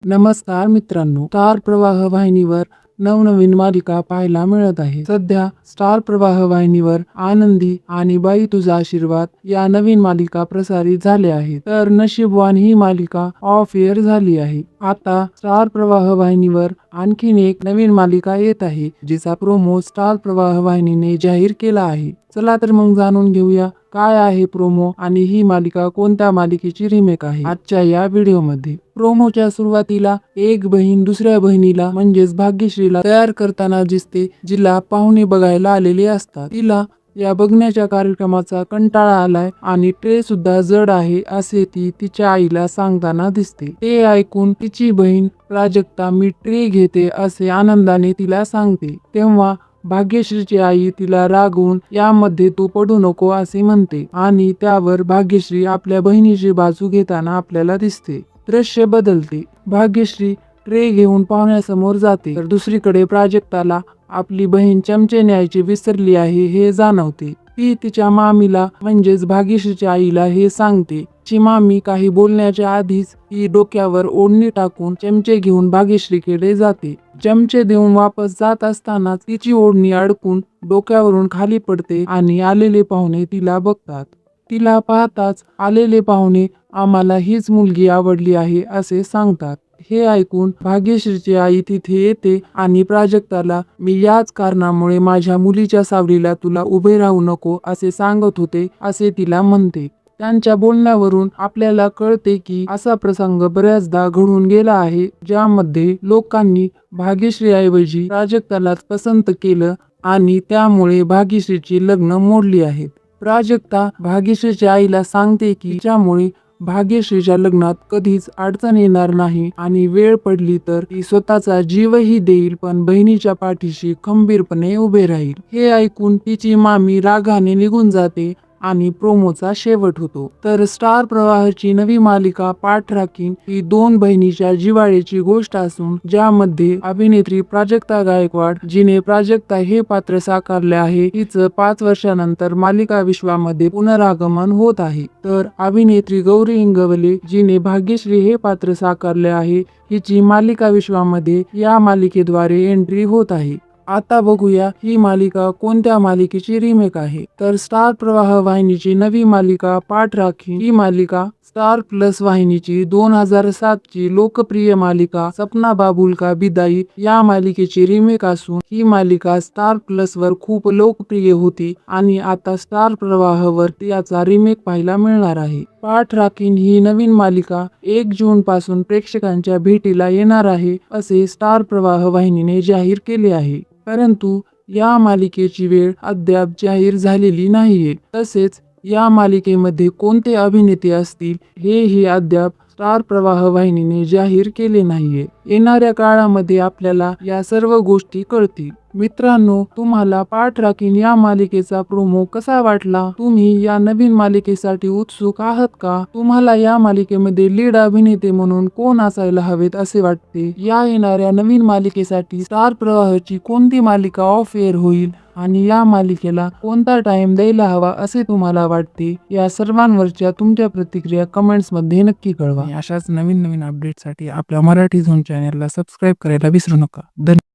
नमस्कार मित्रांनो, स्टार प्रवाह वाहिनीवर नवनवीन मालिका पाहायला मिळत आहे. सध्या स्टार प्रवाह वाहिनीवर आनंदी आणि बाई तुझा आशीर्वाद या नवीन मालिका प्रसारित झाल्या आहेत. तर नशीबवान ही मालिका ऑफ एअर झाली आहे. आता स्टार प्रवाह वाहिनीवर आणखीन एक नवीन मालिका येत आहे, जिचा प्रोमो स्टार प्रवाह वाहिनीने जाहीर केला आहे. चला तर मग जाणून घेऊया काय आहे प्रोमो आणि ही मालिका कोणत्या मालिकेची रिमेक आहे आजच्या या व्हिडिओमध्ये. प्रोमोच्या सुरुवातीला एक बहीण दुसऱ्या बहिणीला म्हणजेच भाग्यश्रीला तयार करताना दिसते, जिला पाहुणे बघायला आलेले असतात. तिला या बघण्याच्या कार्यक्रमाचा कंटाळा आलाय आणि ट्रे सुद्धा जड आहे असे ती तिच्या आईला सांगताना दिसते. ते ऐकून तिची बहीण प्राजक्ता मी ट्रे घेते असे आनंदाने तिला सांगते. तेव्हा भाग्यश्रीची आई तिला रागवून यामध्ये तू पडू नको असे म्हणते आणि त्यावर भाग्यश्री आपल्या बहिणीची बाजू घेताना आपल्याला दिसते. दृश्य बदलते. भाग्यश्री ट्रे घेऊन पाहुण्यासमोर जाते, तर दुसरीकडे प्राजक्ताला आपली बहीण चमचे न्यायची विसरली आहे हे जाणवते. ती तिच्या मामीला म्हणजेच भाग्यश्रीच्या आईला हे सांगते. ची मामी काही बोलण्याच्या आधीच ती डोक्यावर ओढणी टाकून चमचे घेऊन भाग्यश्रीकडे जाते. चमचे देऊन वापस जात असताना तिची ओढणी अडकून डोक्यावरून खाली पडते आणि आलेले पाहुणे तिला बघतात. तिला पाहताच आलेले पाहुणे आम्हाला हीच मुलगी आवडली आहे असे सांगतात. हे ऐकून भाग्यश्रीची आई तिथे येते आणि प्राजक्ताला मी याच कारणामुळे माझ्या मुलीच्या सावलीला तुला उभे राहू नको असे सांगत होते असे तिला म्हणते. त्यांच्या बोलण्यावरून आपल्याला कळते की असा प्रसंग बऱ्याचदा घडून गेला आहे, ज्यामध्ये लोकांनी भाग्यश्रीऐवजी प्राजक्तालाच पसंत केलं आणि त्यामुळे भाग्यश्रीची लग्न मोडली आहेत. प्राजक्ता भाग्यश्रीच्या आईला सांगते की त्यामुळे भाग्यश्रीच्या लग्नात कधीच अडचण येणार नाही आणि वेळ पडली तर ती स्वतःचा जीवही देईल, पण बहिणीच्या पाठीशी खंबीरपणे उभे राहील. हे ऐकून तिची मामी रागाने निघून जाते आणि प्रोमोचा शेवट होतो. तर स्टार प्रवाहाची नवी मालिका पाठ राखीन ही दोन बहिणीच्या जिव्हाळ्याची गोष्ट असून ज्यामध्ये अभिनेत्री प्राजक्ता गायकवाड, जिने प्राजक्ता हे पात्र साकारले आहे, हिचं 5 वर्षानंतर मालिका विश्वामध्ये पुनरागमन होत आहे. तर अभिनेत्री गौरी इंगवले, जिने भाग्यश्री हे पात्र साकारले आहे, हिची मालिका विश्वामध्ये या मालिकेद्वारे एंट्री होत आहे. आता बघूया ही मालिका कोणत्या मालिकेची रिमेक आहे. तर स्टार प्रवाह वाहिनीची नवी मालिका पाठ राखीन ही मालिका स्टार प्लस वाहिनीची 2007 ची लोकप्रिय मालिका सपना बाबुल का बिदाई या मालिकेची रिमेक असून ही मालिका स्टार प्लस वर खूप लोकप्रिय होती आणि आता स्टार प्रवाहावर याचा रिमेक पाहायला मिळणार आहे. पाठ राखीन ही नवीन मालिका 1 जून पासून प्रेक्षकांच्या भेटीला येणार आहे असे स्टार प्रवाह वाहिनीने जाहीर केले आहे. परंतु या मालिकेची वेळ अद्याप जाहीर झालेली नाहीये. तसेच या मालिकेमध्ये कोणते अभिनेते असतील हेही अद्याप स्टार प्रवाह वाहिनीने जाहीर केले नाहीये. येणाऱ्या काळामध्ये आपल्याला या सर्व गोष्टी कळतील. मित्रांनो, तुम्हाला पाठ राखीन या मालिकेचा प्रोमो कसा वाटला? तुम्ही या नवीन मालिकेसाठी उत्सुक आहात का? तुम्हाला या मालिकेमध्ये लीड अभिनेते म्हणून कोण असायला हवेत असे वाटते? या येणाऱ्या नवीन मालिकेसाठी स्टार प्रवाहाची कोणती मालिका ऑफ एअर होईल आणि या मालिकेला कोणता टाइम द्यायला हवा असे तुम्हाला वाटते? या सर्वांवरच्या तुमच्या प्रतिक्रिया कमेंट्स मध्ये नक्की कळवा. अशाच नवीन अपडेटसाठी आपल्या मराठी झोन चॅनलला सबस्क्राईब करायला विसरू नका. धन्यवाद.